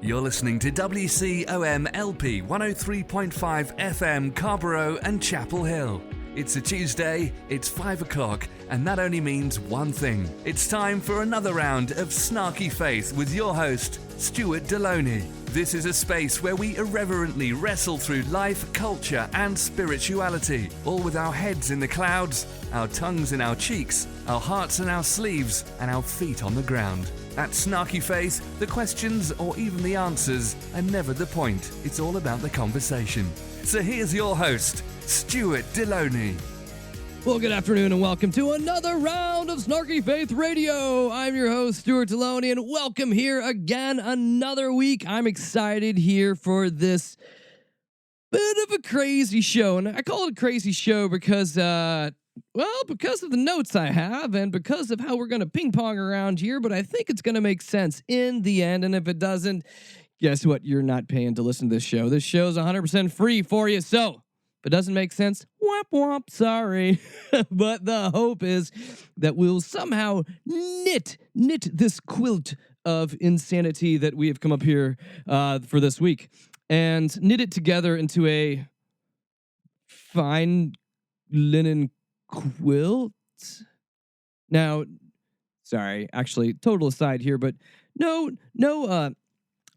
You're listening to WCOM LP 103.5 FM Carborough and Chapel Hill. It's a Tuesday, it's 5 o'clock, and that only means one thing. It's time for another round of Snarky Faith with your host, Stuart Deloney. This is a space where we irreverently wrestle through life, culture, and spirituality, all with our heads in the clouds, our tongues in our cheeks, our hearts in our sleeves, and our feet on the ground. At Snarky Faith, the questions or even the answers are never the point. It's all about the conversation. So here's your host, Stuart Deloney. Well, good afternoon and welcome to another round of Snarky Faith Radio. I'm your host, Stuart Deloney, and welcome here again another week. I'm excited here for this bit of a crazy show. And I call it a crazy show because, because of the notes I have and because of how we're going to ping pong around here. But I think it's going to make sense in the end. And if it doesn't, guess what? You're not paying to listen to this show. This show's 100% free for you. So if it doesn't make sense, womp womp, sorry. But the hope is that we'll somehow knit this quilt of insanity that we have come up here for this week and knit it together into a fine linen quilt. Now, sorry, actually, total aside here, but no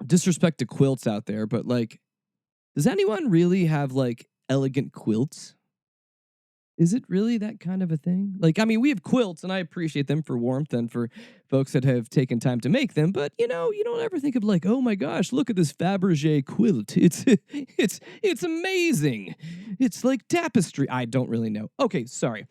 disrespect to quilts out there, but like, does anyone really have like elegant quilts? Is it really that kind of a thing? Like, I mean, we have quilts and I appreciate them for warmth and for folks that have taken time to make them, but you know, you don't ever think of like, oh my gosh, look at this Fabergé quilt. It's amazing. It's like tapestry. I don't really know. Okay, sorry.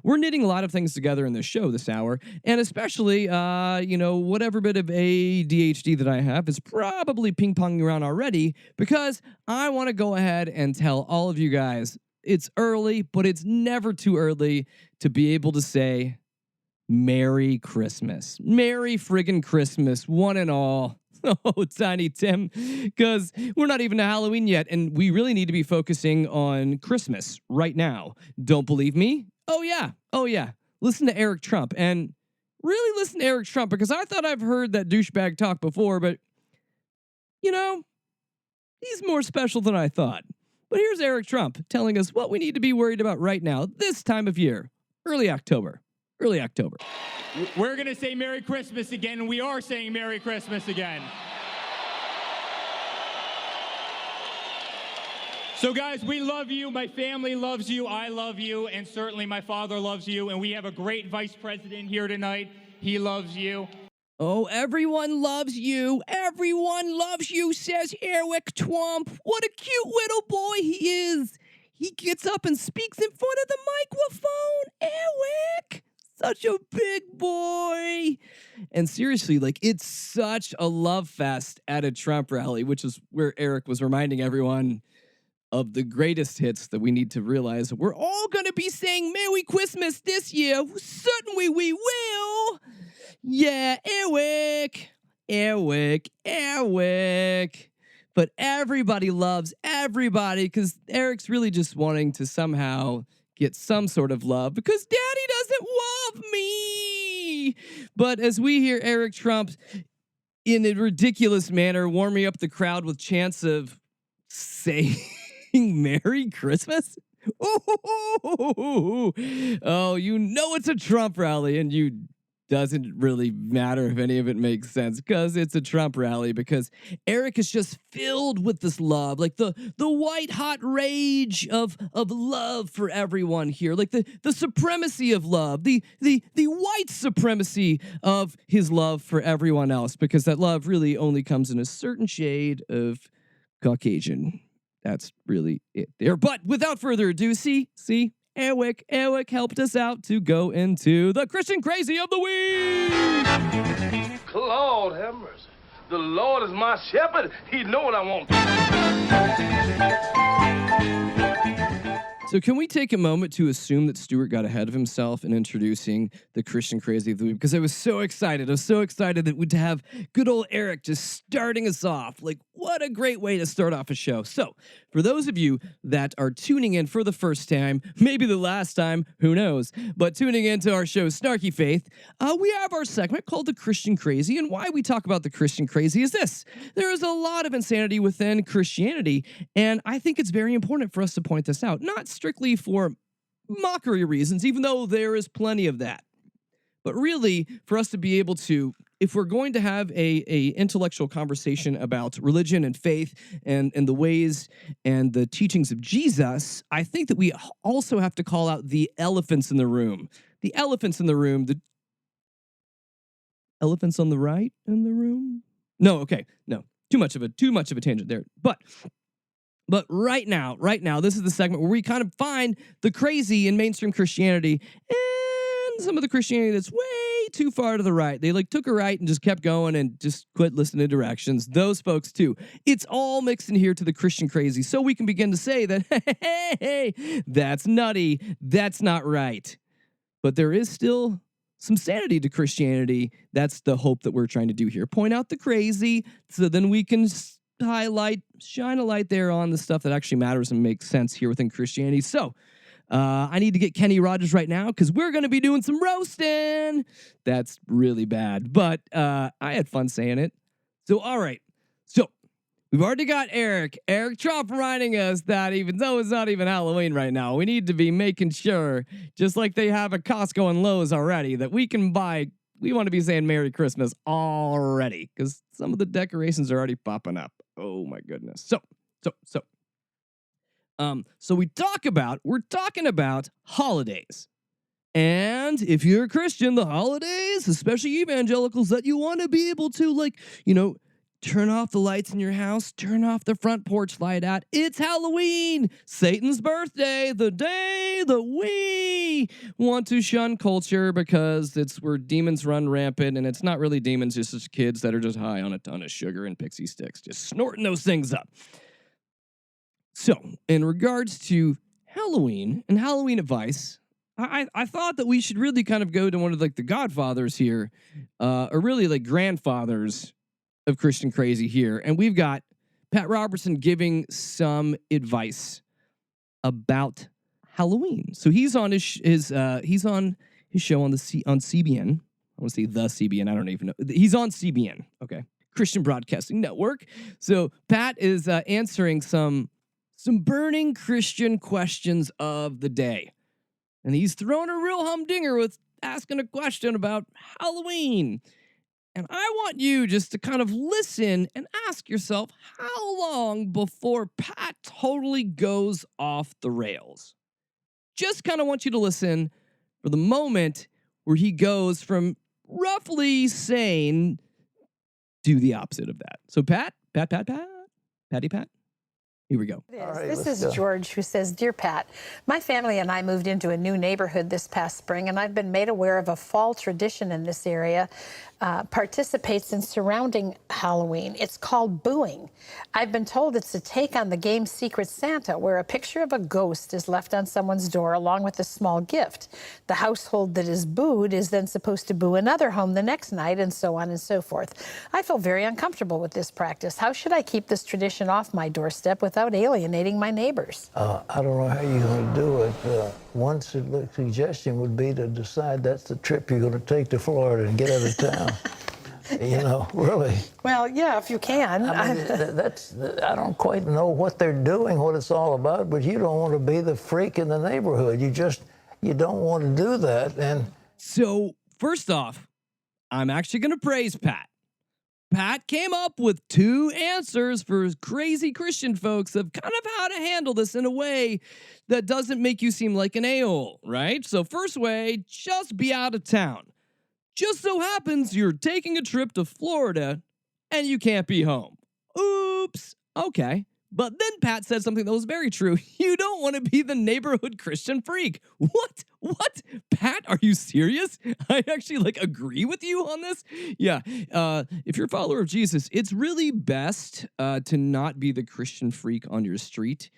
We're knitting a lot of things together in this show this hour, and especially, whatever bit of ADHD that I have is probably ping-ponging around already because I want to go ahead and tell all of you guys it's early, but it's never too early to be able to say Merry Christmas. Merry friggin' Christmas, one and all. Oh, Tiny Tim, because we're not even to Halloween yet, and we really need to be focusing on Christmas right now. Don't believe me? Oh, yeah. Listen to Eric Trump, and really listen to Eric Trump, because I thought I've heard that douchebag talk before, but, he's more special than I thought. But here's Eric Trump telling us what we need to be worried about right now, this time of year, early October. We're going to say Merry Christmas again, and we are saying Merry Christmas again. So guys, we love you, my family loves you, I love you, and certainly my father loves you, and we have a great vice president here tonight. He loves you. Oh, everyone loves you. Everyone loves you, says Eric Trump. What a cute little boy he is. He gets up and speaks in front of the microphone. Eric, such a big boy. And seriously, like, it's such a love fest at a Trump rally, which is where Eric was reminding everyone of the greatest hits that we need to realize. We're all going to be saying Merry Christmas this year. Certainly we will. Yeah, Eric. But everybody loves everybody because Eric's really just wanting to somehow get some sort of love because Daddy doesn't love me. But as we hear Eric Trump in a ridiculous manner warming up the crowd with chants of saying Merry Christmas. Oh, it's a Trump rally, and you doesn't really matter if any of it makes sense because it's a Trump rally because Eric is just filled with this love, like the white hot rage of love for everyone here, like the supremacy of love, the white supremacy of his love for everyone else, because that love really only comes in a certain shade of Caucasian. That's really it there. But without further ado, see, Eric helped us out to go into the Christian Crazy of the Week. Lord have mercy. The Lord is my shepherd. He know what I want. So can we take a moment to assume that Stuart got ahead of himself in introducing the Christian Crazy of the Week? Because I was so excited. I was so excited that we'd have good old Eric just starting us off. Like, what a great way to start off a show. So for those of you that are tuning in for the first time, maybe the last time, who knows, but tuning into our show, Snarky Faith, we have our segment called The Christian Crazy. And why we talk about the Christian Crazy is this. There is a lot of insanity within Christianity, and I think it's very important for us to point this out. Not strictly for mockery reasons, even though there is plenty of that, but really for us to be able to, if we're going to have a intellectual conversation about religion and faith and the ways and the teachings of Jesus, I think that we also have to call out the elephants in the room. The elephants in the room, the elephants on the right in the room? No, okay, no. Too much of a tangent there. But right now, this is the segment where we kind of find the crazy in mainstream Christianity and some of the Christianity that's way too far to the right. They like took a right and just kept going and just quit listening to directions. Those folks too. It's all mixed in here to the Christian crazy. So we can begin to say that, hey, that's nutty. That's not right. But there is still some sanity to Christianity. That's the hope that we're trying to do here. Point out the crazy so then we can shine a light there on the stuff that actually matters and makes sense here within Christianity. So I need to get Kenny Rogers right now because we're going to be doing some roasting. That's really bad, but I had fun saying it. So, all right. So we've already got Eric Trop reminding us that even though it's not even Halloween right now, we need to be making sure, just like they have at Costco and Lowe's already, that we can buy. We want to be saying Merry Christmas already because some of the decorations are already popping up. Oh my goodness. So we're talking about holidays. And if you're a Christian, the holidays, especially evangelicals, that you want to be able to turn off the lights in your house, turn off the front porch light out. It's Halloween, Satan's birthday, the day that we want to shun culture because it's where demons run rampant, and it's not really demons, it's just kids that are just high on a ton of sugar and pixie sticks, just snorting those things up. So, in regards to Halloween and Halloween advice, I thought that we should really kind of go to one of the godfathers here, or really grandfathers of Christian crazy here, and we've got Pat Robertson giving some advice about Halloween. So he's on his show on CBN. I want to say the CBN. I don't even know. He's on CBN. Okay, Christian Broadcasting Network. So Pat is answering some burning Christian questions of the day, and he's throwing a real humdinger with asking a question about Halloween. And I want you just to kind of listen and ask yourself, how long before Pat totally goes off the rails? Just kind of want you to listen for the moment where he goes from roughly sane to the opposite of that. So Patty Pat. Here we go. This is George who says, Dear Pat, my family and I moved into a new neighborhood this past spring, and I've been made aware of a fall tradition in this area participates in surrounding Halloween. It's called booing. I've been told it's a take on the game Secret Santa, where a picture of a ghost is left on someone's door along with a small gift. The household that is booed is then supposed to boo another home the next night, and so on and so forth. I feel very uncomfortable with this practice. How should I keep this tradition off my doorstep without alienating my neighbors? I don't know how you're going to do it. One suggestion would be to decide that's the trip you're going to take to Florida and get out of town. Really. Well, yeah, if you can. I mean, I don't quite know what they're doing, what it's all about, but you don't want to be the freak in the neighborhood. You don't want to do that. And so, first off, I'm actually going to praise Pat. Pat came up with 2 answers for crazy Christian folks of kind of how to handle this in a way that doesn't make you seem like an a-hole, right? So first way, just be out of town. Just so happens you're taking a trip to Florida and you can't be home. Oops. Okay. But then Pat said something that was very true. You don't want to be the neighborhood Christian freak. What? Pat, are you serious? I actually agree with you on this. Yeah. If you're a follower of Jesus, it's really best to not be the Christian freak on your street.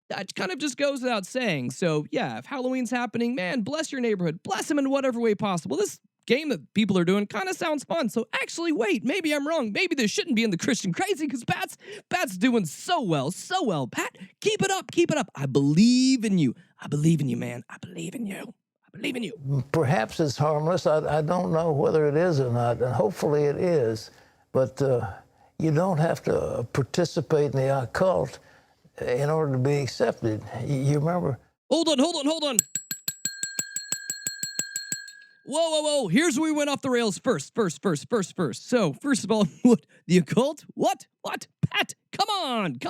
that kind of just goes without saying. So, yeah, if Halloween's happening, man, bless your neighborhood. Bless them in whatever way possible. This game that people are doing kind of sounds fun. So, actually, wait, maybe I'm wrong. Maybe this shouldn't be in the Christian Crazy because Pat's doing so well, so well. Pat, keep it up, keep it up. I believe in you. I believe in you, man. I believe in you. I believe in you. Perhaps it's harmless. I don't know whether it is or not, and hopefully it is. But you don't have to participate in the occult in order to be accepted. You remember? Hold on. Whoa. Here's where we went off the rails first. So, first of all, what? The occult? What? Pat, come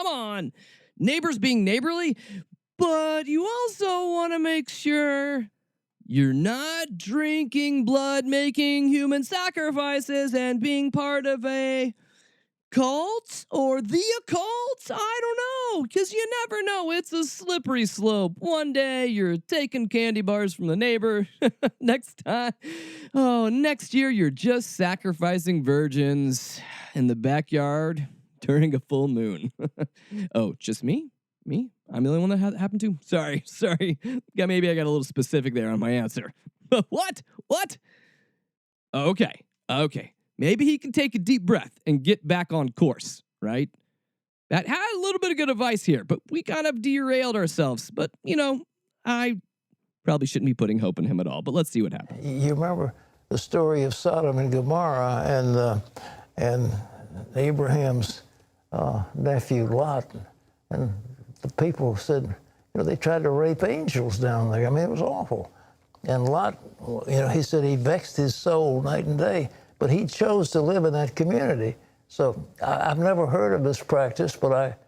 on. Neighbors being neighborly, but you also want to make sure you're not drinking blood, making human sacrifices, and being part of a cult or the occult? I don't know, because you never know. It's a slippery slope. One day you're taking candy bars from the neighbor. Next year you're just sacrificing virgins in the backyard during a full moon. Oh, just me? I'm the only one that happened to? Sorry. Yeah, maybe I got a little specific there on my answer. What? Okay. Maybe he can take a deep breath and get back on course, right? That had a little bit of good advice here, but we kind of derailed ourselves. But, I probably shouldn't be putting hope in him at all, but let's see what happens. You remember the story of Sodom and Gomorrah and Abraham's nephew Lot, and the people said, they tried to rape angels down there. I mean, it was awful. And Lot, he said he vexed his soul night and day, but he chose to live in that community. So I've never heard of this practice, but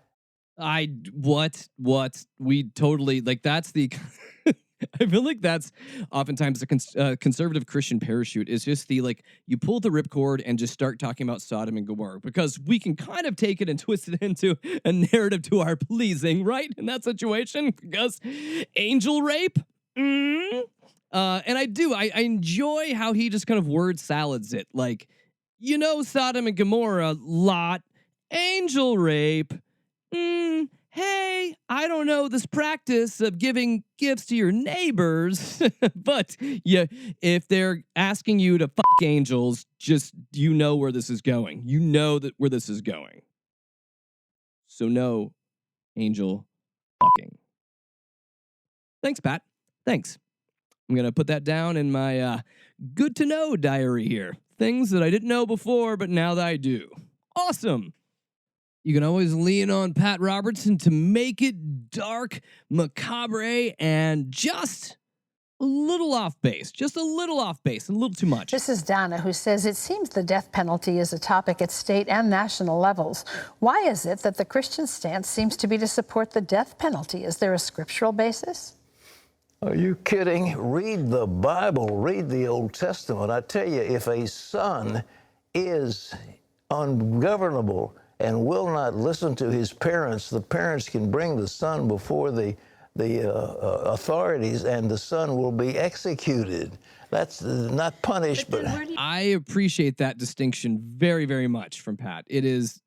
we totally, that's the, I feel like that's oftentimes a conservative Christian parachute is just the, you pull the ripcord and just start talking about Sodom and Gomorrah, because we can kind of take it and twist it into a narrative to our pleasing, right? In that situation, because angel rape, and I enjoy how he just kind of word salads it. Sodom and Gomorrah, Lot, angel rape. Hey, I don't know this practice of giving gifts to your neighbors, but yeah, if they're asking you to fuck angels, just, where this is going. You know where this is going. So no angel fucking. Thanks, Pat. Thanks. I'm going to put that down in my good to know diary here. Things that I didn't know before, but now that I do. Awesome. You can always lean on Pat Robertson to make it dark, macabre, and just a little off base. Just a little off base, a little too much. This is Donna, who says, it seems the death penalty is a topic at state and national levels. Why is it that the Christian stance seems to be to support the death penalty? Is there a scriptural basis? Are you kidding? Read the Bible, read the Old Testament. I tell you, if a son is ungovernable and will not listen to his parents, the parents can bring the son before the authorities, and the son will be executed. That's not punished, but I appreciate that distinction very, very much from Pat. It is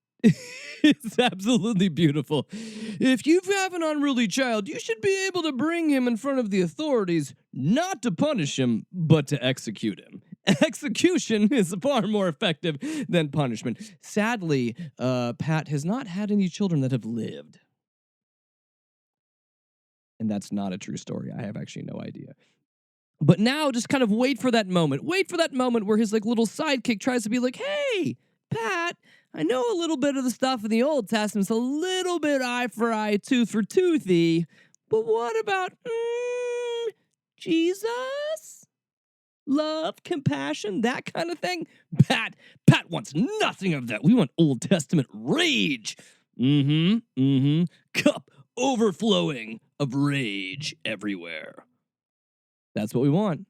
it's absolutely beautiful. If you have an unruly child, you should be able to bring him in front of the authorities, not to punish him, but to execute him. Execution is far more effective than punishment. Sadly, Pat has not had any children that have lived. And that's not a true story. I have actually no idea. But now just kind of wait for that moment. Wait for that moment where his little sidekick tries to be like, hey, Pat, I know a little bit of the stuff in the Old Testament's a little bit eye for eye, tooth for toothy, but what about Jesus? Love, compassion, that kind of thing? Pat wants nothing of that. We want Old Testament rage. Cup overflowing of rage everywhere. That's what we want.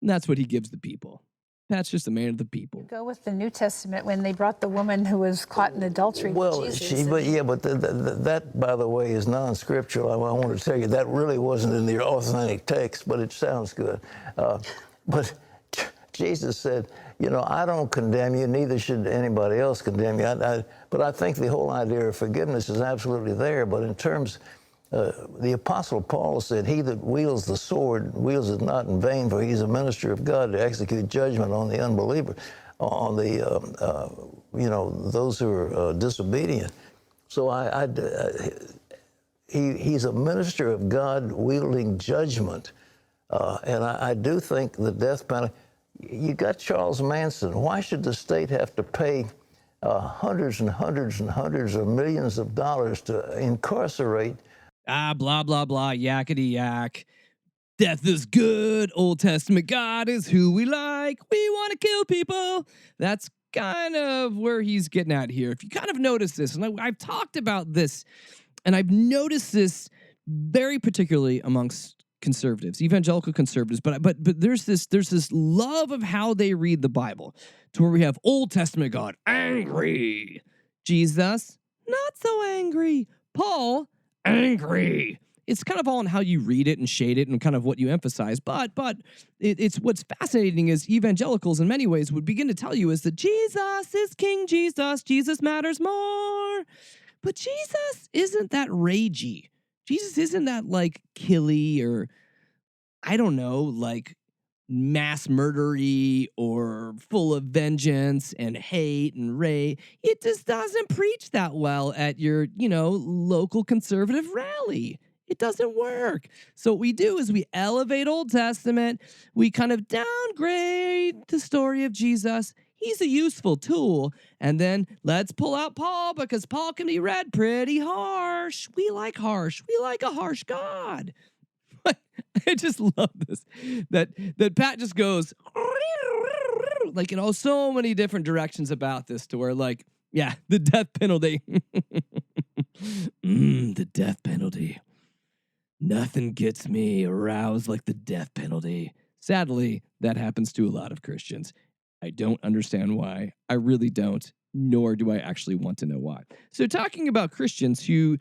And that's what he gives the people. Pat's just a man of the people. Go with the New Testament when they brought the woman who was caught in adultery with Jesus. But that, by the way, is non-scriptural. I want to tell you, that really wasn't in the authentic text, but it sounds good. But Jesus said, I don't condemn you, neither should anybody else condemn you. But I think the whole idea of forgiveness is absolutely there. But in terms The Apostle Paul said, "He that wields the sword wields it not in vain, for he's a minister of God to execute judgment on the unbeliever, on the those who are disobedient." So he's a minister of God wielding judgment, and I do think the death penalty. You got Charles Manson. Why should the state have to pay hundreds and hundreds and hundreds of millions of dollars to incarcerate? Blah, blah, blah, yakety yak. Death is good. Old Testament God is who we like. We want to kill people. That's kind of where he's getting at here. If you kind of notice this, and I've talked about this, and I've noticed this very particularly amongst conservatives, evangelical conservatives, but there's this love of how they read the Bible, to where we have Old Testament God angry, Jesus not so angry, Paul angry. It's kind of all in how you read it and shade it and kind of what you emphasize. But it's what's fascinating is evangelicals in many ways would begin to tell you is that Jesus is King Jesus. Jesus matters more. But Jesus isn't that ragey. Jesus isn't that like killy or, I don't know, like mass murdery or full of vengeance and hate and rage. It just doesn't preach that well at your, local conservative rally. It doesn't work. So what we do is we elevate Old Testament. We kind of downgrade the story of Jesus. He's a useful tool. And then let's pull out Paul because Paul can be read pretty harsh. We like harsh. We like a harsh God. I just love this. That Pat just goes like, so many different directions about this to where like, yeah, the death penalty. The death penalty. Nothing gets me aroused like the death penalty. Sadly, that happens to a lot of Christians. I don't understand why. I really don't, nor do I actually want to know why. So talking about Christians who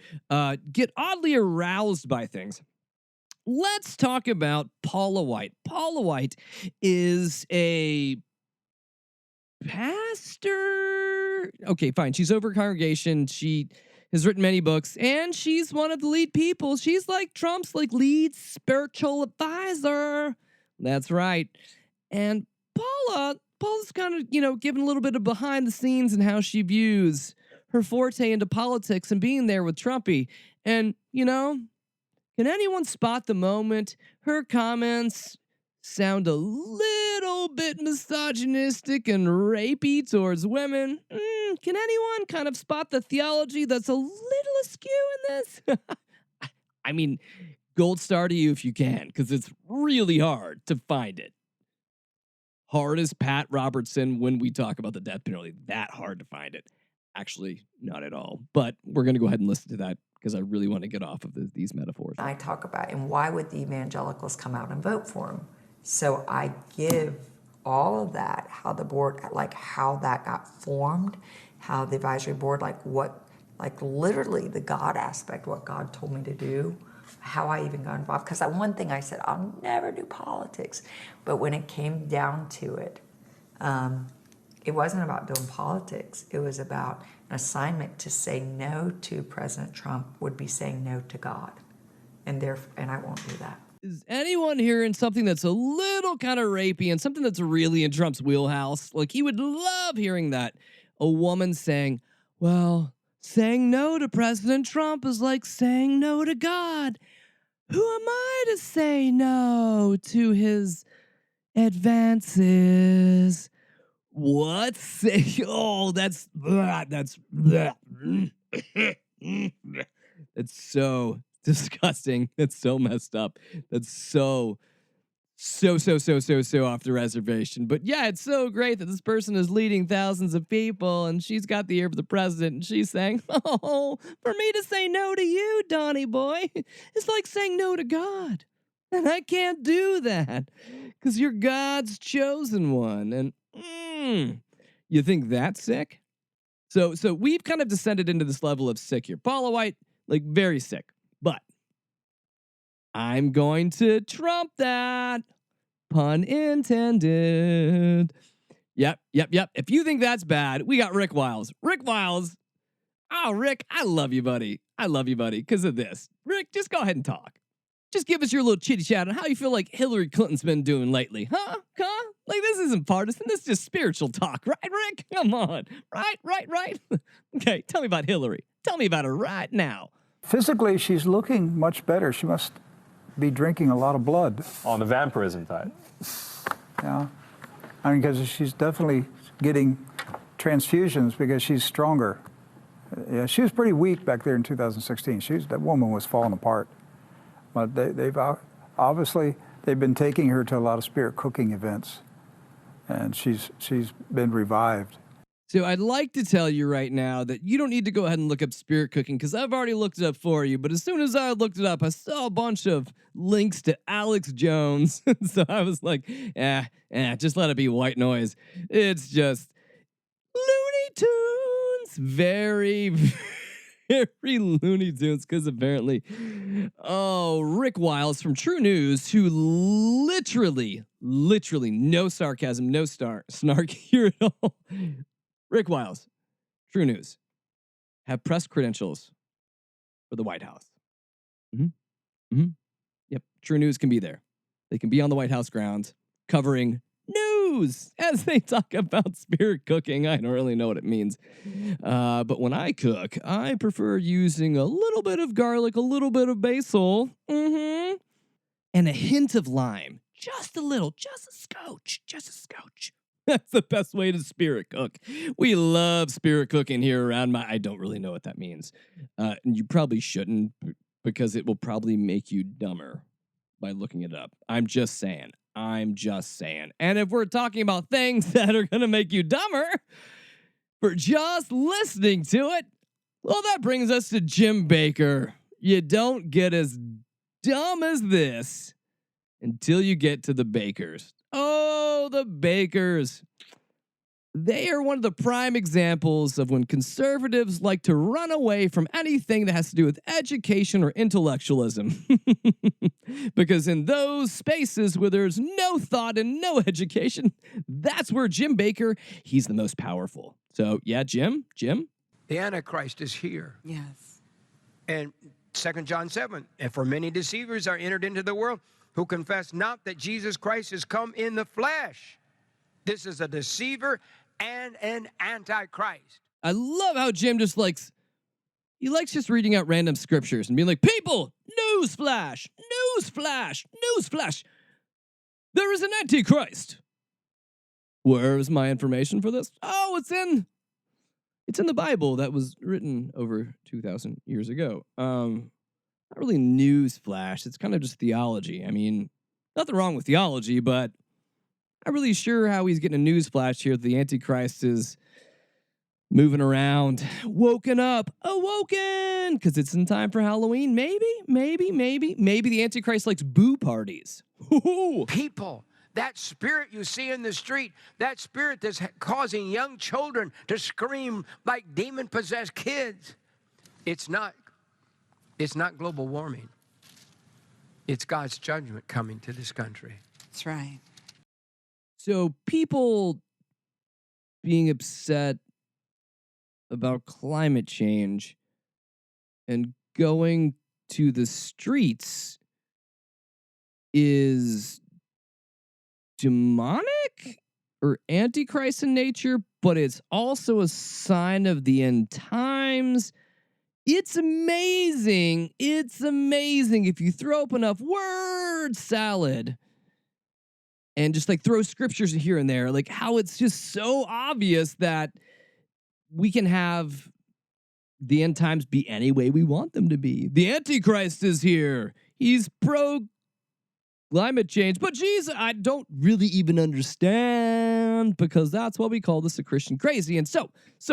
get oddly aroused by things, let's talk about Paula White. Paula White is a pastor. Okay, fine. She's over a congregation. She has written many books, and she's one of the lead people. She's like Trump's like lead spiritual advisor. That's right. And Paula's kind of, giving a little bit of behind the scenes and how she views her forte into politics and being there with Trumpy. And, can anyone spot the moment her comments sound a little bit misogynistic and rapey towards women? Can anyone kind of spot the theology that's a little askew in this? I mean, gold star to you if you can, because it's really hard to find it. Hard as Pat Robertson when we talk about the death penalty. That hard to find it. Actually, not at all. But we're going to go ahead and listen to that because I really want to get off of these metaphors. I talk about, and why would the evangelicals come out and vote for him? So I give all of that, how the board, like how that got formed, how the advisory board, literally the God aspect, what God told me to do, how I even got involved. Because one thing I said, I'll never do politics. But when it came down to it, it wasn't about doing politics. It was about an assignment to say no to President Trump would be saying no to God. And I won't do that. Is anyone hearing something that's a little kind of rapey and something that's really in Trump's wheelhouse? Like, he would love hearing that. A woman saying, well, saying no to President Trump is like saying no to God. Who am I to say no to his advances? What? Oh, that's so disgusting. That's so messed up. That's so off the reservation. But yeah, it's so great that this person is leading thousands of people and she's got the ear for the president and she's saying, oh, for me to say no to you, Donnie boy, it's like saying no to God. And I can't do that because you're God's chosen one. And you think that's sick? So we've kind of descended into this level of sick here. Paula White, like very sick. But I'm going to Trump that. Pun intended. Yep. If you think that's bad, we got Rick Wiles. Rick Wiles, Oh, Rick, I love you, buddy. I love you, buddy, because of this. Rick, just go ahead and talk. Just give us your little chitty chat on how you feel like Hillary Clinton's been doing lately. Huh? Like, this isn't partisan. This is just spiritual talk, right, Rick? Come on. Right. Okay, tell me about Hillary. Tell me about her right now. Physically, she's looking much better. She must be drinking a lot of blood. On the vampirism side. Yeah. I mean, because she's definitely getting transfusions because she's stronger. Yeah, she was pretty weak back there in 2016. That woman was falling apart. But they've obviously been taking her to a lot of spirit cooking events, and she's been revived. So I'd like to tell you right now that you don't need to go ahead and look up spirit cooking because I've already looked it up for you. But as soon as I looked it up, I saw a bunch of links to Alex Jones. So I was like, just let it be white noise. It's just Looney Tunes. Very, very Looney Tunes because apparently, Rick Wiles from True News, who literally, no sarcasm, no snark here at all. Rick Wiles, True News, have press credentials for the White House. Yep, True News can be there. They can be on the White House grounds covering news as they talk about spirit cooking. I don't really know what it means. But when I cook, I prefer using a little bit of garlic, a little bit of basil, and a hint of lime. Just a little, just a scotch. That's the best way to spirit cook. We love spirit cooking here around I don't really know what that means. And you probably shouldn't because it will probably make you dumber by looking it up. I'm just saying. And if we're talking about things that are going to make you dumber for just listening to it, well, that brings us to Jim Bakker. You don't get as dumb as this until you get to the Bakkers. Oh, the Bakkers. They are one of the prime examples of when conservatives like to run away from anything that has to do with education or intellectualism. Because in those spaces where there's no thought and no education, that's where Jim Bakker, he's the most powerful. So, yeah, Jim? The Antichrist is here. Yes. And 2 John 7, and for many deceivers are entered into the world who confess not that Jesus Christ has come in the flesh. This is a deceiver and an antichrist. I love how Jim just likes just reading out random scriptures and being like, people, newsflash. There is an antichrist. Where is my information for this? Oh, it's in the Bible that was written over 2,000 years ago. Not really newsflash. It's kind of just theology. I mean, nothing wrong with theology, but not really sure how he's getting a newsflash here. The Antichrist is moving around, awoken, because it's in time for Halloween. Maybe the Antichrist likes boo parties. People, that spirit you see in the street, that spirit that's causing young children to scream like demon-possessed kids, it's not global warming. It's God's judgment coming to this country. That's right. So people being upset about climate change and going to the streets is demonic or antichrist in nature, but it's also a sign of the end times. It's amazing. If you throw up enough word salad and just like throw scriptures here and there, like how it's just so obvious that we can have the end times be any way we want them to be. The Antichrist is here. He's pro climate change, but Jesus, I don't really even understand, because that's why we call this the Christian crazy. And so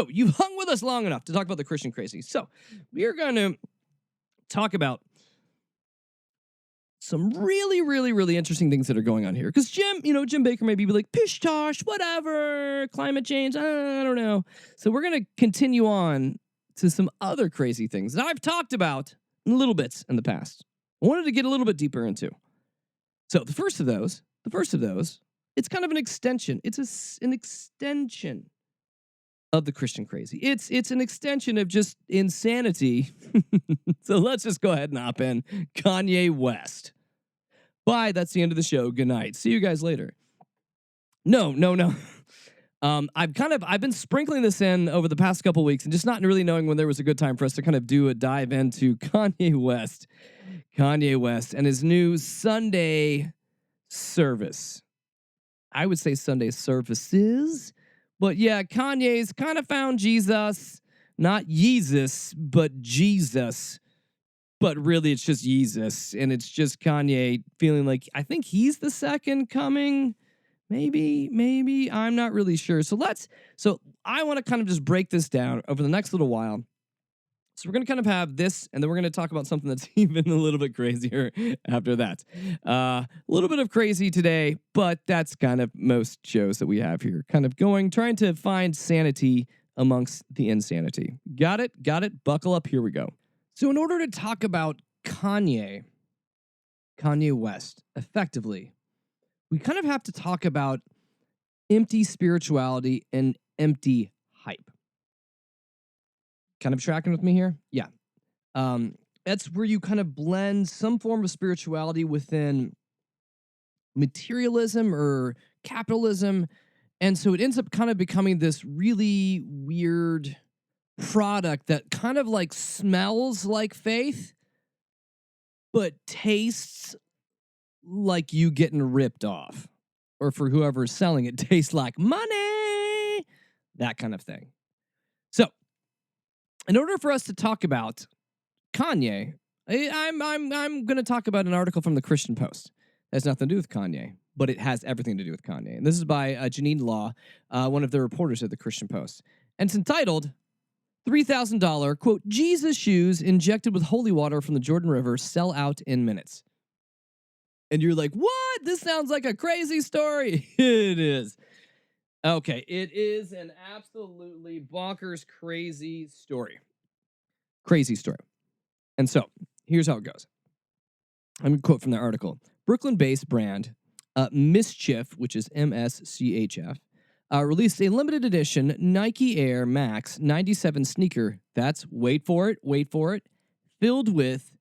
you've hung with us long enough to talk about the Christian crazy. So we are going to talk about some really, really, really interesting things that are going on here. Because Jim Bakker may be like, pish tosh, whatever, climate change, I don't know. So we're going to continue on to some other crazy things that I've talked about in little bits in the past. I wanted to get a little bit deeper into. So the first of those, it's kind of an extension. It's an extension of the Christian crazy. It's an extension of just insanity. So let's just go ahead and hop in. Kanye West. Bye. That's the end of the show. Good night. See you guys later. No. I've been sprinkling this in over the past couple weeks and just not really knowing when there was a good time for us to kind of do a dive into Kanye West and his new Sunday service. I would say Sunday services, but yeah, Kanye's kind of found Jesus, not Yeezus, but Jesus. But really, it's just Yeezus, and it's just Kanye feeling like I think he's the second coming. Maybe I'm not really sure. So I want to kind of just break this down over the next little while. So we're going to kind of have this, and then we're going to talk about something that's even a little bit crazier after that. A little bit of crazy today, but that's kind of most shows that we have here. Kind of trying to find sanity amongst the insanity. Got it? Buckle up. Here we go. So in order to talk about Kanye West effectively, we kind of have to talk about empty spirituality and empty hype. Kind of tracking with me here? Yeah. That's where you kind of blend some form of spirituality within materialism or capitalism. And so it ends up kind of becoming this really weird product that kind of like smells like faith, but tastes like you getting ripped off. Or for whoever's selling it, tastes like money. That kind of thing. So, in order for us to talk about Kanye, I'm going to talk about an article from the Christian Post. It has nothing to do with Kanye, but it has everything to do with Kanye. And this is by Janine Law, one of the reporters at the Christian Post. And it's entitled, $3,000, quote, Jesus shoes injected with holy water from the Jordan River sell out in minutes. And you're like, what? This sounds like a crazy story. It is. Okay, it is an absolutely bonkers, crazy story. Crazy story. And so, here's how it goes. I'm going to quote from the article. Brooklyn-based brand Mischief, which is MSCHF, released a limited edition Nike Air Max 97 sneaker that's, wait for it, filled with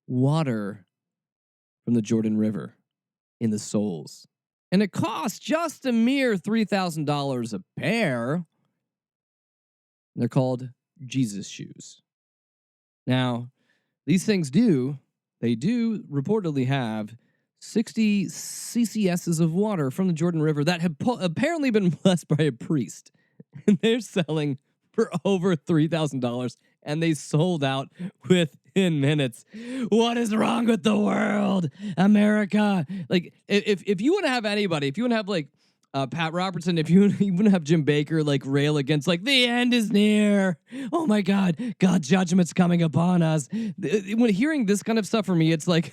water from the Jordan River in the soles. And it costs just a mere $3,000 a pair. They're called Jesus shoes. Now, these things do reportedly have 60 cc's of water from the Jordan River that have apparently been blessed by a priest. And they're selling for over $3,000, and they sold out within minutes. What is wrong with the world, America? Like, if you want to have anybody, if you want to have like Pat Robertson, if you want to have Jim Baker like rail against like the end is near. Oh my God, God's judgment's coming upon us. When hearing this kind of stuff for me, it's like,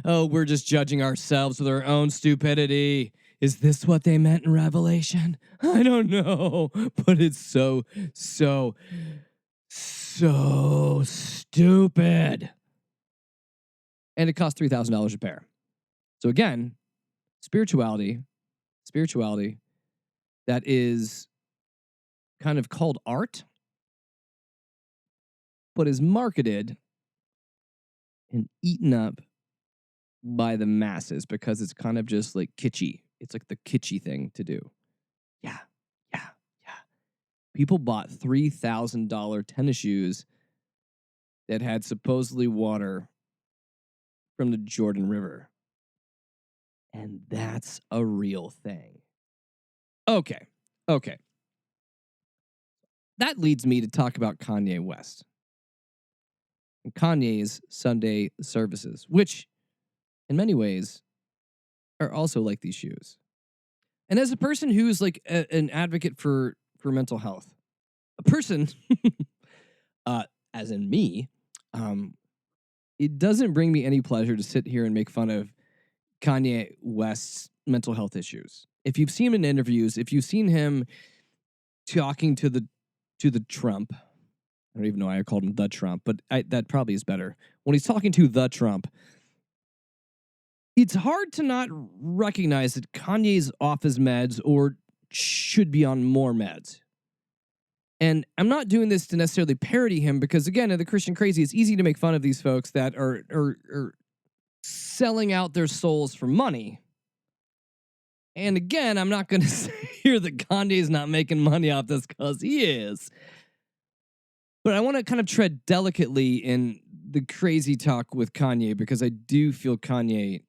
oh, we're just judging ourselves with our own stupidity. Is this what they meant in Revelation? I don't know, but it's so stupid. And it costs $3,000 a pair. So again, spirituality that is kind of called art, but is marketed and eaten up by the masses because it's kind of just like kitschy. It's like the kitschy thing to do. Yeah. People bought $3,000 tennis shoes that had supposedly water from the Jordan River. And that's a real thing. Okay. That leads me to talk about Kanye West and Kanye's Sunday services, which in many ways are also like these shoes. And as a person who's like an advocate for mental health, a person, as in me, it doesn't bring me any pleasure to sit here and make fun of Kanye West's mental health issues. If you've seen him in interviews, if you've seen him talking to the Trump, I don't even know why I called him the Trump, but that probably is better. When he's talking to the Trump, it's hard to not recognize that Kanye's off his meds or should be on more meds. And I'm not doing this to necessarily parody him because, again, in the Christian Crazy, it's easy to make fun of these folks that are selling out their souls for money. And again, I'm not going to say here that Kanye's not making money off this because he is. But I want to kind of tread delicately in the crazy talk with Kanye because I do feel Kanye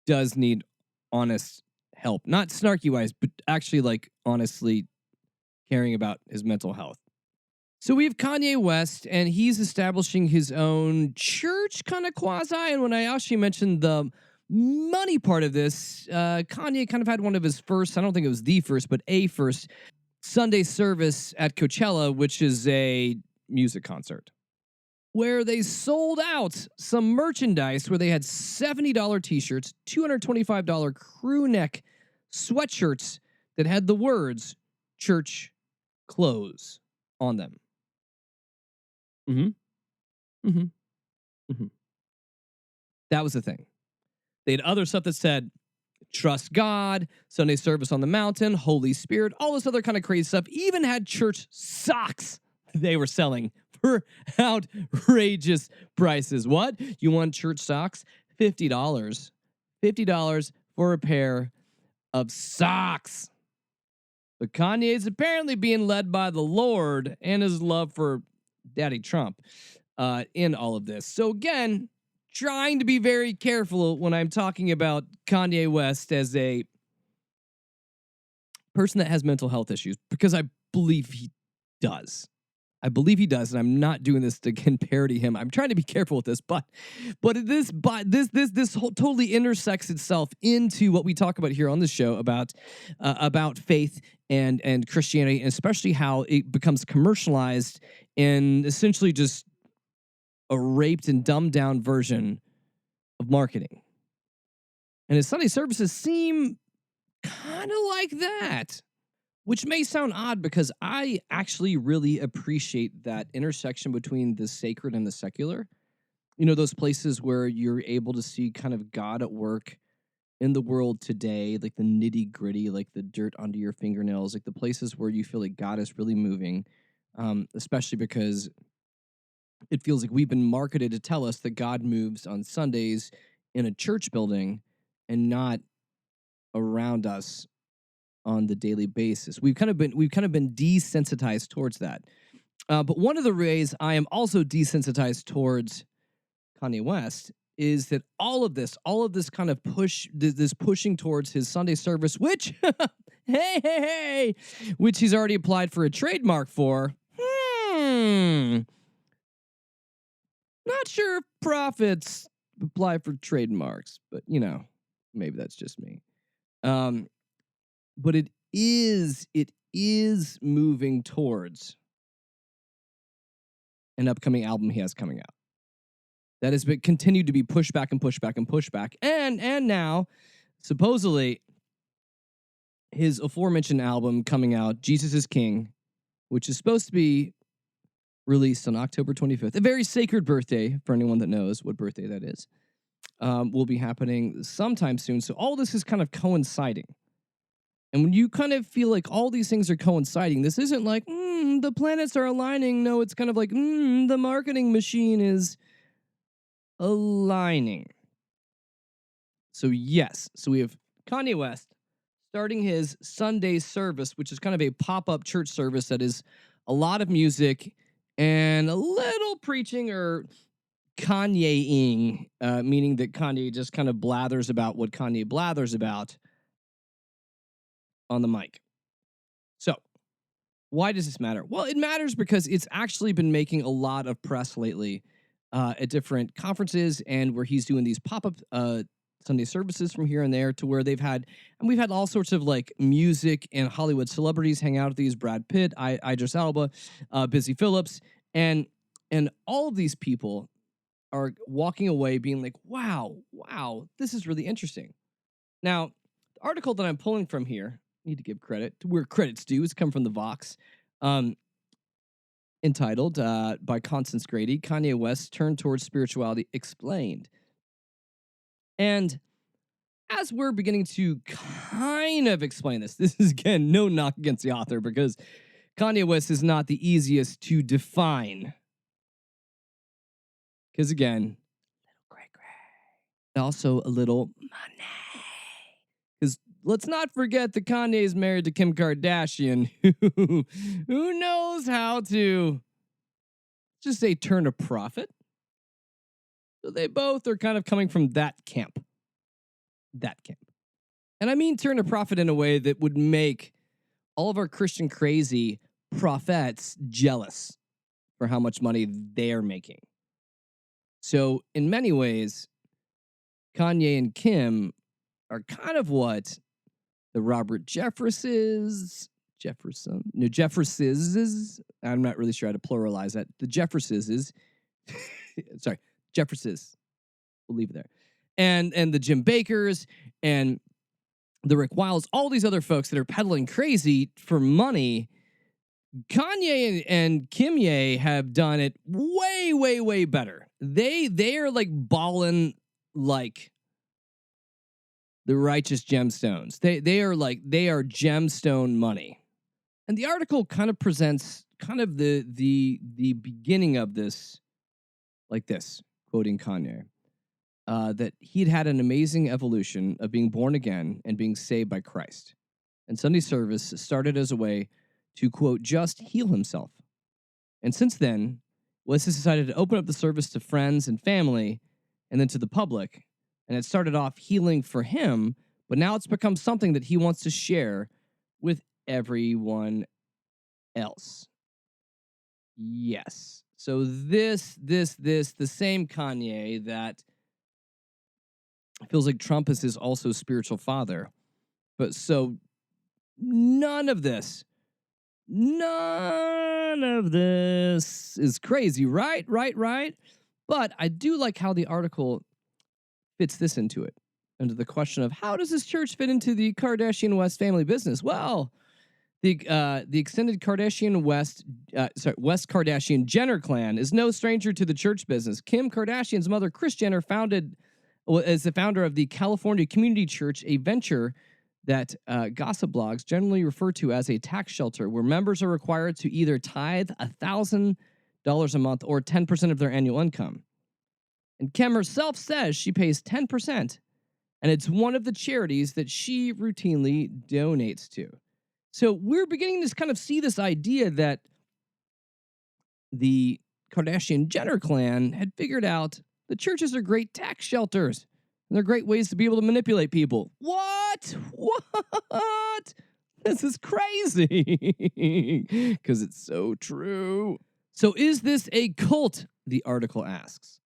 does need honest help. Not snarky wise, but actually like honestly caring about his mental health. So we have Kanye West, and he's establishing his own church kind of quasi. And when I actually mentioned the money part of this, Kanye kind of had one of his first, I don't think it was the first, but a first Sunday service at Coachella, which is a music concert, where they sold out some merchandise where they had $70 t-shirts, $225 crew neck sweatshirts that had the words church clothes on them. That was the thing. They had other stuff that said trust God, Sunday service on the mountain, Holy Spirit, all this other kind of crazy stuff. Even had church socks they were selling for outrageous prices. What? You want church socks? $50. $50 for a pair of socks. But Kanye is apparently being led by the Lord and his love for Daddy Trump in all of this. So again, trying to be very careful when I'm talking about Kanye West as a person that has mental health issues, because I believe he does. And I'm not doing this to again parody him. I'm trying to be careful with this, but this whole totally intersects itself into what we talk about here on the show about faith and Christianity, and especially how it becomes commercialized and essentially just a raped and dumbed down version of marketing. And his Sunday services seem kind of like that. Which may sound odd because I actually really appreciate that intersection between the sacred and the secular. You know, those places where you're able to see kind of God at work in the world today, like the nitty gritty, like the dirt under your fingernails, like the places where you feel like God is really moving, especially because it feels like we've been marketed to tell us that God moves on Sundays in a church building and not around us on the daily basis. We've kind of been desensitized towards that. But one of the ways I am also desensitized towards Kanye West is that all of this kind of this pushing towards his Sunday service, which which he's already applied for a trademark for. Not sure if prophets apply for trademarks, but you know, maybe that's just me. But it is moving towards an upcoming album he has coming out. That has been continued to be pushed back and pushed back and pushed back. And now, supposedly, his aforementioned album coming out, Jesus is King, which is supposed to be released on October 25th, a very sacred birthday for anyone that knows what birthday that is, will be happening sometime soon. So all this is kind of coinciding. And when you kind of feel like all these things are coinciding, this isn't like, the planets are aligning. No, it's kind of like, the marketing machine is aligning. So yes, so we have Kanye West starting his Sunday service, which is kind of a pop-up church service that is a lot of music and a little preaching or Kanye-ing, meaning that Kanye just kind of blathers about what Kanye blathers about on the mic. So, why does this matter? Well, it matters because it's actually been making a lot of press lately at different conferences and where he's doing these pop-up Sunday services from here and there to where we've had all sorts of like music and Hollywood celebrities hang out at these, Brad Pitt, Idris Elba, Busy Phillips, and all of these people are walking away being like, wow, this is really interesting. Now, the article that I'm pulling from here, need to give credit to where credit's due. It's come from the Vox, entitled by Constance Grady, Kanye West Turn Towards Spirituality Explained. And as we're beginning to kind of explain this is, again, no knock against the author because Kanye West is not the easiest to define. Because again, little cray-cray. Also a little money. Because let's not forget that Kanye is married to Kim Kardashian, who knows how to just say turn a profit. So they both are kind of coming from that camp. That camp. And I mean turn a profit in a way that would make all of our Christian crazy prophets jealous for how much money they're making. So in many ways, Kanye and Kim are kind of what the Robert Jeffersons, I'm not really sure how to pluralize that. The Jeffersons, sorry, Jeffersons, we'll leave it there. And the Jim Bakers and the Rick Wiles, all these other folks that are peddling crazy for money. Kanye and Kim Ye have done it way, way, way better. They are like balling like the righteous gemstones. They are gemstone money. And the article kind of presents kind of the beginning of this like this, quoting Kanye, that he'd had an amazing evolution of being born again and being saved by Christ. And Sunday service started as a way to, quote, just heal himself. And since then, West has decided to open up the service to friends and family and then to the public. And it started off healing for him, but now it's become something that he wants to share with everyone else. Yes. So the same Kanye that feels like Trump is his also spiritual father. But so none of this is crazy, right? But I do like how the article fits this into the question of how does this church fit into the Kardashian West family business? Well, the extended Kardashian West Kardashian Jenner clan is no stranger to the church business. Kim Kardashian's mother, Kris Jenner, is the founder of the California Community Church, a venture that gossip blogs generally refer to as a tax shelter, where members are required to either tithe $1,000 a month or 10% of their annual income. And Kim herself says she pays 10%, and it's one of the charities that she routinely donates to. So we're beginning to kind of see this idea that the Kardashian Jenner clan had figured out the churches are great tax shelters, and they're great ways to be able to manipulate people. What? This is crazy. Because it's so true. So is this a cult? The article asks.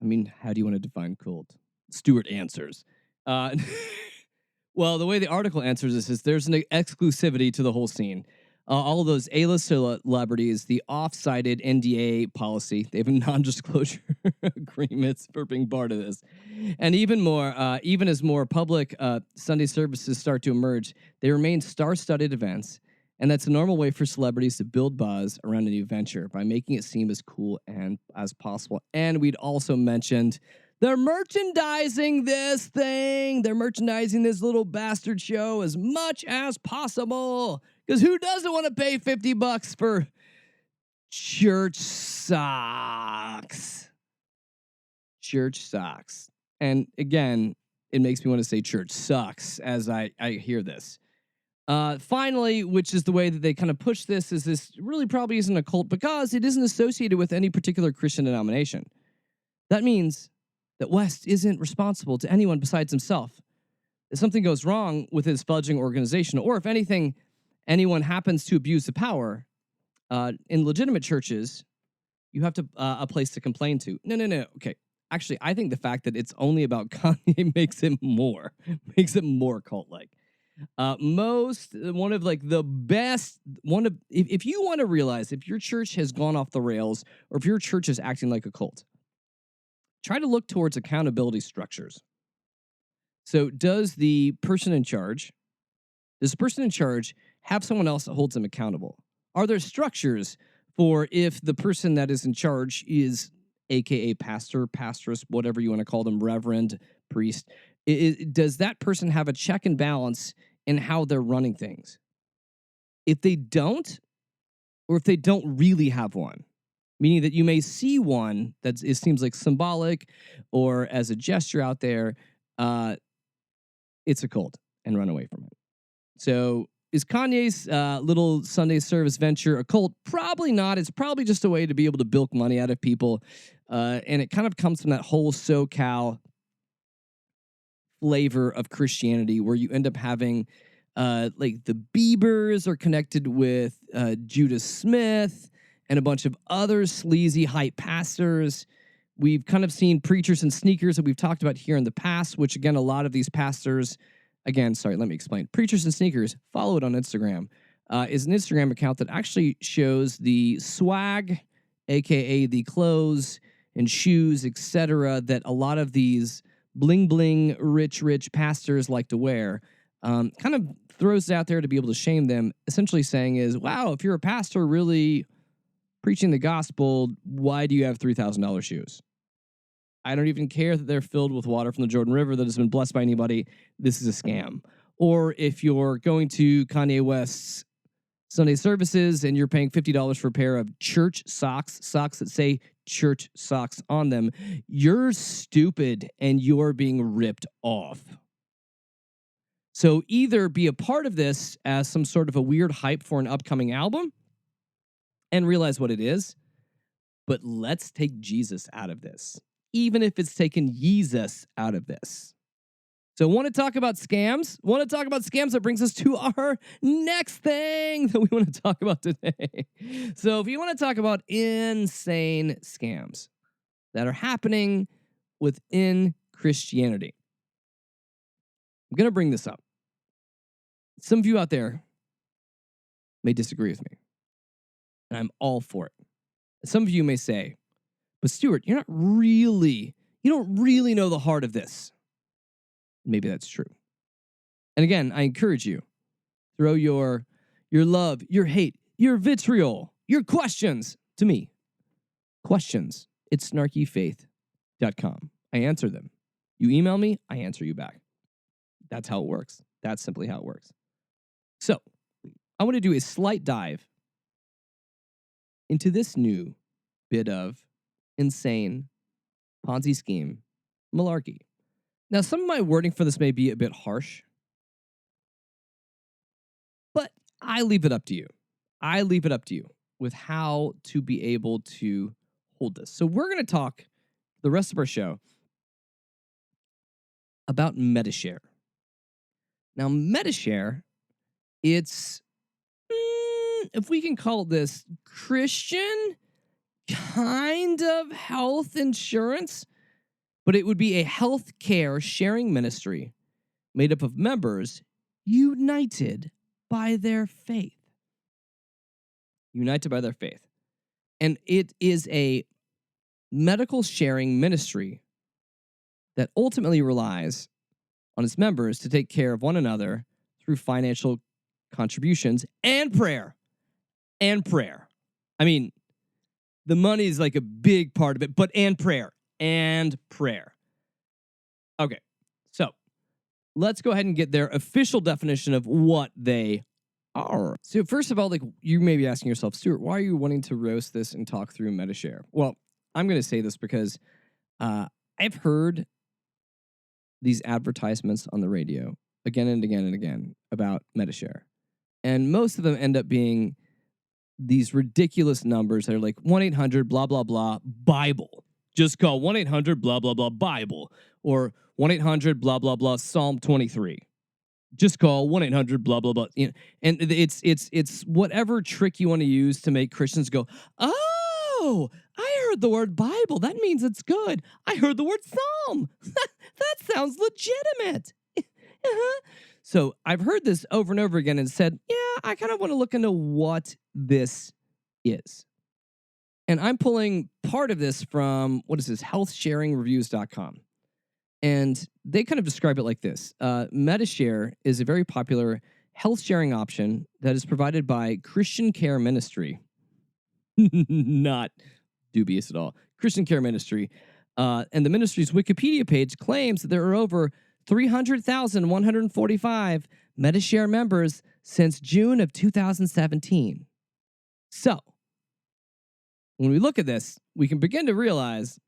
I mean, how do you want to define cult? Stuart answers. Well, the way the article answers this is there's an exclusivity to the whole scene. All of those A-list celebrities, the off-sided NDA policy, they have non-disclosure agreements for being part of this. And even more, even as more public Sunday services start to emerge, they remain star-studded events. And that's a normal way for celebrities to build buzz around a new venture by making it seem as cool and as possible. And we'd also mentioned they're merchandising this thing. They're merchandising this little bastard show as much as possible. Because who doesn't want to pay $50 for church socks? Church socks. And again, it makes me want to say church sucks as I hear this. Finally, which is the way that they kind of push this, is this really probably isn't a cult because it isn't associated with any particular Christian denomination. That means that West isn't responsible to anyone besides himself. If something goes wrong with his fledgling organization, or if anything, anyone happens to abuse the power, in legitimate churches, you have to a place to complain to. No. Okay. Actually, I think the fact that it's only about Kanye makes it more cult-like. One of like the best, if you want to realize if your church has gone off the rails or if your church is acting like a cult, try to look towards accountability structures. So does the person in charge have someone else that holds them accountable? Are there structures for if the person that is in charge is AKA pastor, pastoress, whatever you want to call them, reverend, priest, does that person have a check and balance in how they're running things? If they don't, or if they don't really have one, meaning that you may see one that it seems like symbolic or as a gesture out there, it's a cult and run away from it. So is Kanye's little Sunday service venture a cult? Probably not. It's probably just a way to be able to bilk money out of people. And it kind of comes from that whole SoCal flavor of Christianity where you end up having like the Biebers are connected with Judah Smith and a bunch of other sleazy hype pastors. We've kind of seen preachers and sneakers that we've talked about here in the past, which again, a lot of these pastors, again, sorry, let me explain. Preachers and Sneakers, follow it on Instagram, is an Instagram account that actually shows the swag, aka the clothes and shoes, etc., that a lot of these bling bling rich pastors like to wear. Kind of throws it out there to be able to shame them, essentially saying is, wow, if you're a pastor really preaching the gospel, why do you have $3,000 shoes? I don't even care that they're filled with water from the Jordan River that has been blessed by anybody. This is a scam. Or if you're going to Kanye West's Sunday services and you're paying $50 for a pair of church socks that say church socks on them, you're stupid and you're being ripped off. So either be a part of this as some sort of a weird hype for an upcoming album and realize what it is, but let's take Jesus out of this, even if it's taken Jesus out of this. So want to talk about scams? Want to talk about scams? That brings us to our next thing that we want to talk about today. So if you want to talk about insane scams that are happening within Christianity, I'm going to bring this up. Some of you out there may disagree with me, and I'm all for it. Some of you may say, but Stuart, you don't really know the heart of this. Maybe that's true. And again, I encourage you, throw your love, your hate, your vitriol, your questions to me. Questions at snarkyfaith.com. I answer them. You email me, I answer you back. That's how it works. That's simply how it works. So, I want to do a slight dive into this new bit of insane Ponzi scheme malarkey. Now, some of my wording for this may be a bit harsh, but I leave it up to you. I leave it up to you with how to be able to hold this. So we're going to talk the rest of our show about Medi-Share. Now, Medi-Share, it's, if we can call this Christian kind of health insurance, but it would be a health care sharing ministry made up of members united by their faith. United by their faith. And it is a medical sharing ministry that ultimately relies on its members to take care of one another through financial contributions and prayer. And prayer. I mean, the money is like a big part of it, but and prayer. And prayer. Okay, so let's go ahead and get their official definition of what they are. So first of all, like you may be asking yourself, Stuart, why are you wanting to roast this and talk through Medi-Share? Well, I'm going to say this because I've heard these advertisements on the radio again and again and again about Medi-Share. And most of them end up being these ridiculous numbers that are like 1-800 blah, blah, blah, Bible. Just call 1-800 blah, blah, blah, Bible. Or 1-800 blah, blah, blah, Psalm 23. Just call 1-800 blah, blah, blah. You know, and it's whatever trick you want to use to make Christians go, oh, I heard the word Bible. That means it's good. I heard the word Psalm. That sounds legitimate. So I've heard this over and over again and said, yeah, I kind of want to look into what this is. And I'm pulling part of this from, what is this, healthsharingreviews.com. And they kind of describe it like this. Medi-Share is a very popular health sharing option that is provided by Christian Care Ministry. Not dubious at all. Christian Care Ministry. And the ministry's Wikipedia page claims that there are over 300,145 Medi-Share members since June of 2017. So, when we look at this, we can begin to realize,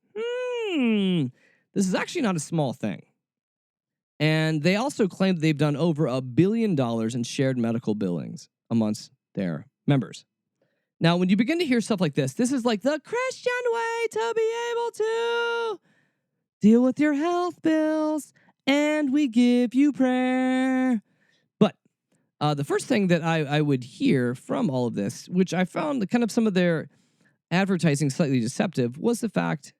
this is actually not a small thing. And they also claim that they've done over $1 billion in shared medical billings amongst their members. Now, when you begin to hear stuff like this is like the Christian way to be able to deal with your health bills, and we give you prayer. But the first thing that I would hear from all of this, which I found kind of some of their advertising slightly deceptive, was the fact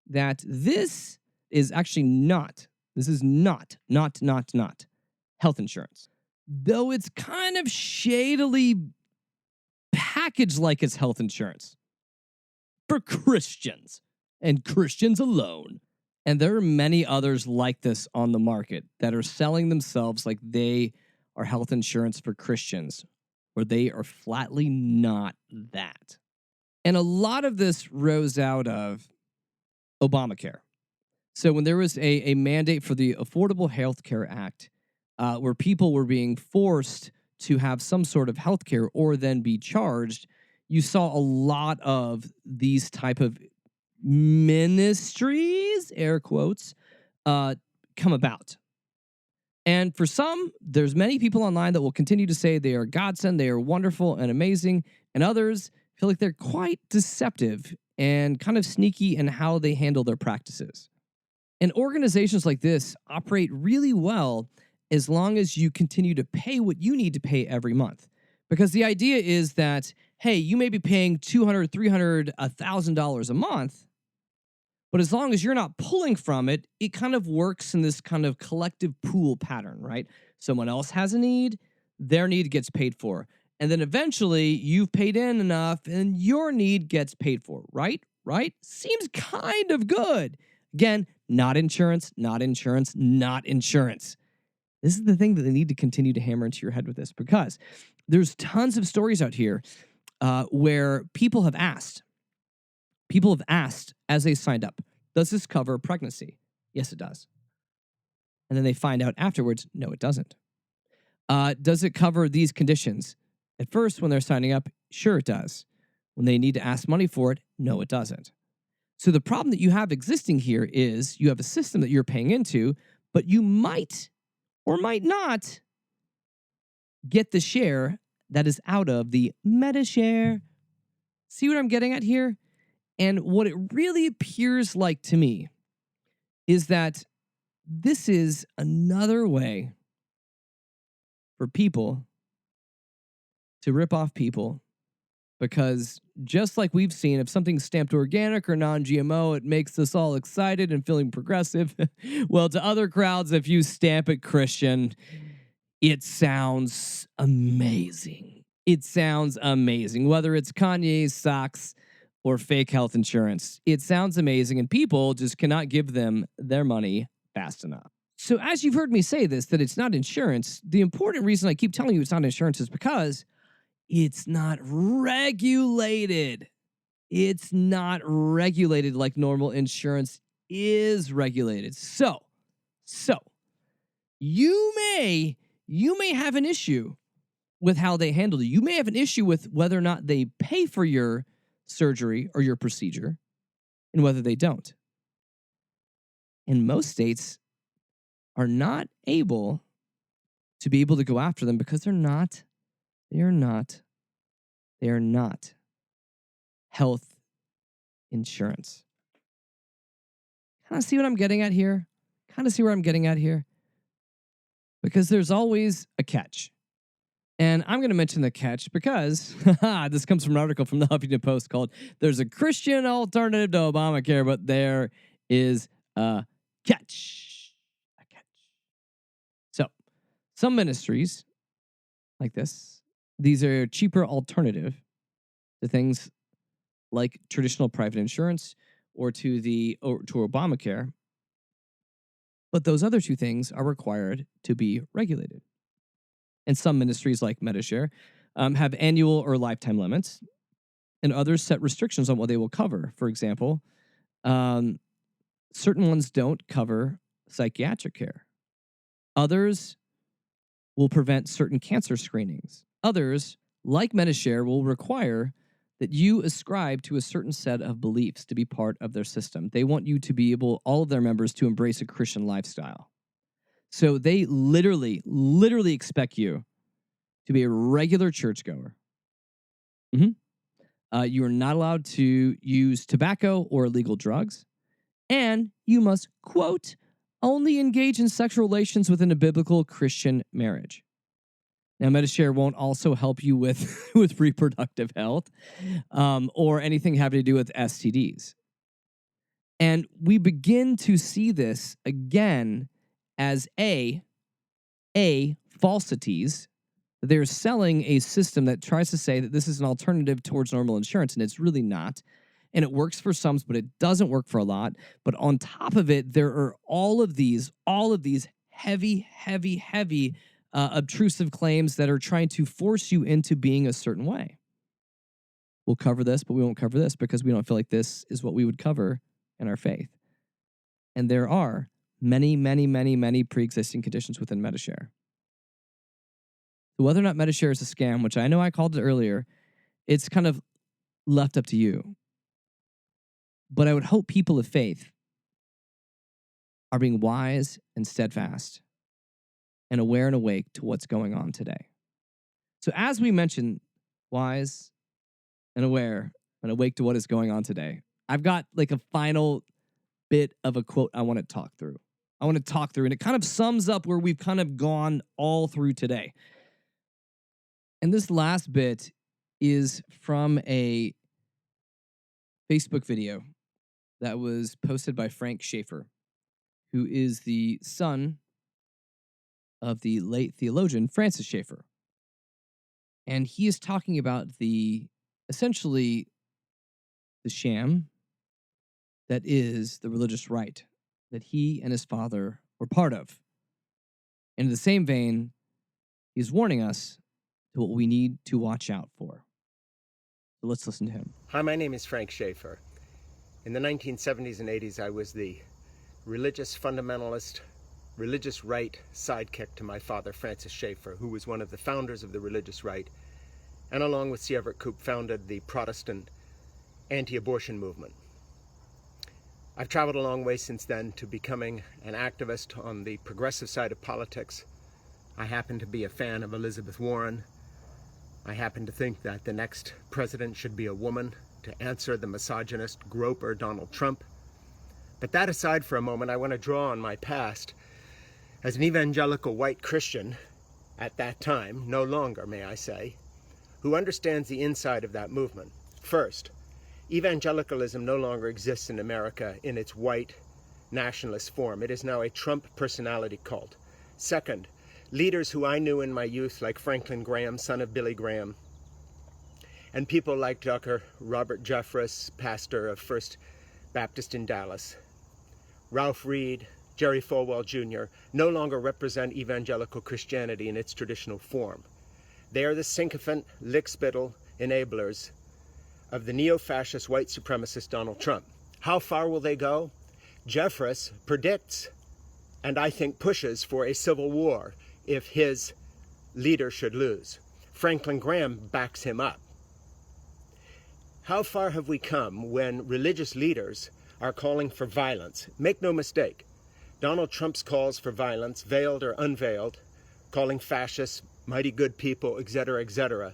that this is actually not health insurance. Though it's kind of shadily packaged like it's health insurance for Christians and Christians alone. And there are many others like this on the market that are selling themselves like they are health insurance for Christians, where they are flatly not that. And a lot of this rose out of Obamacare. So when there was a mandate for the Affordable Health Care Act, where people were being forced to have some sort of health care or then be charged, you saw a lot of these type of ministries, air quotes, come about. And for some, there's many people online that will continue to say they are godsend, they are wonderful and amazing, and others feel like they're quite deceptive and kind of sneaky in how they handle their practices. And organizations like this operate really well as long as you continue to pay what you need to pay every month. Because the idea is that, hey, you may be paying $200, $300, $1,000 a month, but as long as you're not pulling from it, it kind of works in this kind of collective pool pattern, right? Someone else has a need, their need gets paid for. And then eventually you've paid in enough and your need gets paid for, right? Right? Seems kind of good. Again, not insurance, not insurance, not insurance. This is the thing that they need to continue to hammer into your head with this, because there's tons of stories out here where people have asked as they signed up, does this cover pregnancy? Yes, it does. And then they find out afterwards, no, it doesn't. Does it cover these conditions? At first, when they're signing up, sure it does. When they need to ask money for it, no, it doesn't. So the problem that you have existing here is you have a system that you're paying into, but you might or might not get the share that is out of the Medi-Share. See what I'm getting at here? And what it really appears like to me is that this is another way for people to rip off people, because just like we've seen, if something's stamped organic or non-GMO, it makes us all excited and feeling progressive. Well, to other crowds, if you stamp it Christian, it sounds amazing. It sounds amazing. Whether it's Kanye's socks or fake health insurance, it sounds amazing, and people just cannot give them their money fast enough. So as you've heard me say this, that it's not insurance, the important reason I keep telling you it's not insurance is because it's not regulated. It's not regulated like normal insurance is regulated. So you may have an issue with how they handle it. You may have an issue with whether or not they pay for your surgery or your procedure and whether they don't. And most states are not able to be able to go after them because they are not health insurance. Kind of see what I'm getting at here? Kind of see where I'm getting at here? Because there's always a catch. And I'm going to mention the catch because this comes from an article from the Huffington Post called "There's a Christian Alternative to Obamacare, but there is a catch." A catch. So, some ministries like this, these are a cheaper alternative to things like traditional private insurance or to Obamacare. But those other two things are required to be regulated. And some ministries like Medi-Share have annual or lifetime limits, and others set restrictions on what they will cover. For example, certain ones don't cover psychiatric care. Others will prevent certain cancer screenings. Others, like Medi-Share, will require that you ascribe to a certain set of beliefs to be part of their system. They want you to be able, all of their members, to embrace a Christian lifestyle. So they literally expect you to be a regular churchgoer. You are not allowed to use tobacco or illegal drugs. And you must, quote, only engage in sexual relations within a biblical Christian marriage. Now, Medi-Share won't also help you with, with reproductive health or anything having to do with STDs. And we begin to see this again as falsities. They're selling a system that tries to say that this is an alternative towards normal insurance, and it's really not. And it works for some, but it doesn't work for a lot. But on top of it, there are all of these heavy, obtrusive claims that are trying to force you into being a certain way. We'll cover this, but we won't cover this because we don't feel like this is what we would cover in our faith. And there are many pre-existing conditions within Medi-Share. So whether or not Medi-Share is a scam, which I know I called it earlier, it's kind of left up to you. But I would hope people of faith are being wise and steadfast and aware and awake to what's going on today. So as we mentioned, wise and aware and awake to what is going on today, I've got like a final bit of a quote I want to talk through. And it kind of sums up where we've kind of gone all through today. And this last bit is from a Facebook video that was posted by Frank Schaeffer, who is the son of the late theologian Francis Schaeffer. And he is talking about essentially the sham that is the religious right that he and his father were part of. And in the same vein, he's warning us to what we need to watch out for. So let's listen to him. Hi, my name is Frank Schaeffer. In the 1970s and 80s, I was the religious fundamentalist, religious right sidekick to my father, Francis Schaeffer, who was one of the founders of the religious right, and along with C. Everett Koop, founded the Protestant anti-abortion movement. I've traveled a long way since then to becoming an activist on the progressive side of politics. I happen to be a fan of Elizabeth Warren. I happen to think that the next president should be a woman to answer the misogynist groper Donald Trump. But that aside for a moment, I want to draw on my past as an evangelical white Christian at that time, no longer, may I say, who understands the inside of that movement. First, evangelicalism no longer exists in America in its white nationalist form. It is now a Trump personality cult. Second, leaders who I knew in my youth, like Franklin Graham, son of Billy Graham, and people like Dr. Robert Jeffress, pastor of First Baptist in Dallas, Ralph Reed, Jerry Falwell Jr., no longer represent evangelical Christianity in its traditional form. They are the sycophant, lickspittle enablers of the neo-fascist white supremacist Donald Trump. How far will they go? Jeffress predicts, and I think pushes for a civil war if his leader should lose. Franklin Graham backs him up. How far have we come when religious leaders are calling for violence? Make no mistake, Donald Trump's calls for violence, veiled or unveiled, calling fascists mighty good people, etc.,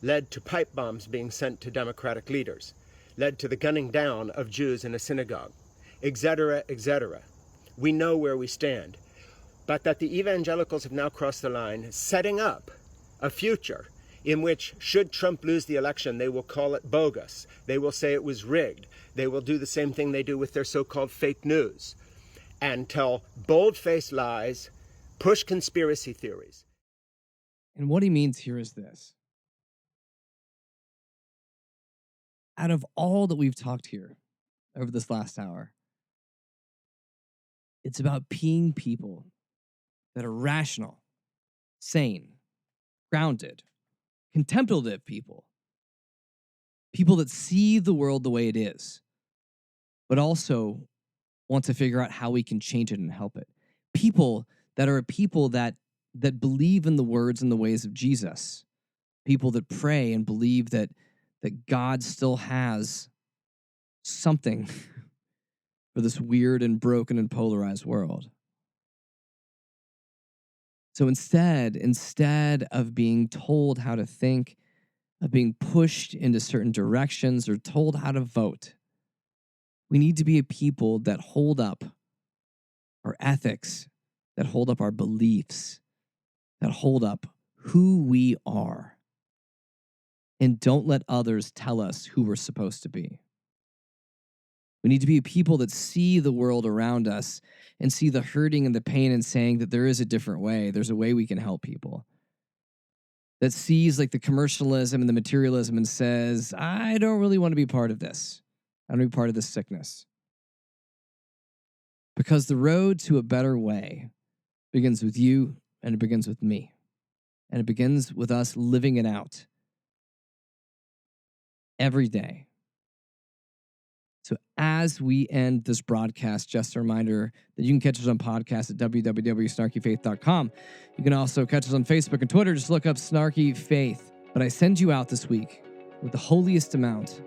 led to pipe bombs being sent to Democratic leaders, led to the gunning down of Jews in a synagogue, etc. We know where we stand. But that the evangelicals have now crossed the line, setting up a future in which, should Trump lose the election, they will call it bogus. They will say it was rigged. They will do the same thing they do with their so-called fake news and tell bold-faced lies, push conspiracy theories. And what he means here is this. Out of all that we've talked here over this last hour, it's about being people that are rational, sane, grounded, contemplative people. People that see the world the way it is, but also want to figure out how we can change it and help it. People that are people that that believe in the words and the ways of Jesus, people that pray and believe that God still has something for this weird and broken and polarized world. So instead of being told how to think, of being pushed into certain directions or told how to vote, we need to be a people that hold up our ethics, that hold up our beliefs, that hold up who we are, and don't let others tell us who we're supposed to be. We need to be a people that see the world around us and see the hurting and the pain and saying that there is a different way. There's a way we can help people. That sees like the commercialism and the materialism and says, I don't really want to be part of this. I don't want to be part of this sickness. Because the road to a better way begins with you and it begins with me. And it begins with us living it out every day. So as we end this broadcast, just a reminder that you can catch us on podcast at www.snarkyfaith.com. You can also catch us on Facebook and Twitter. Just look up Snarky Faith. But I send you out this week with the holiest amount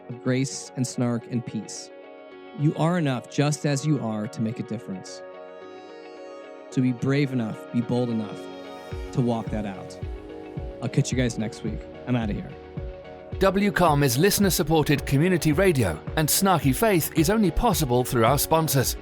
of grace and snark and peace. You are enough just as you are to make a difference. So be brave enough, be bold enough to walk that out. I'll catch you guys next week. I'm out of here. WCOM is listener-supported community radio, and Snarky Faith is only possible through our sponsors.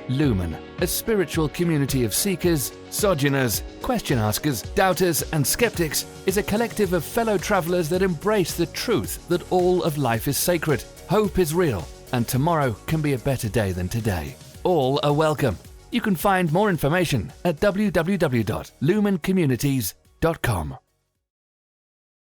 Lumen, a spiritual community of seekers, sojourners, question-askers, doubters, and skeptics, is a collective of fellow travelers that embrace the truth that all of life is sacred, hope is real, and tomorrow can be a better day than today. All are welcome. You can find more information at www.lumencommunities.com.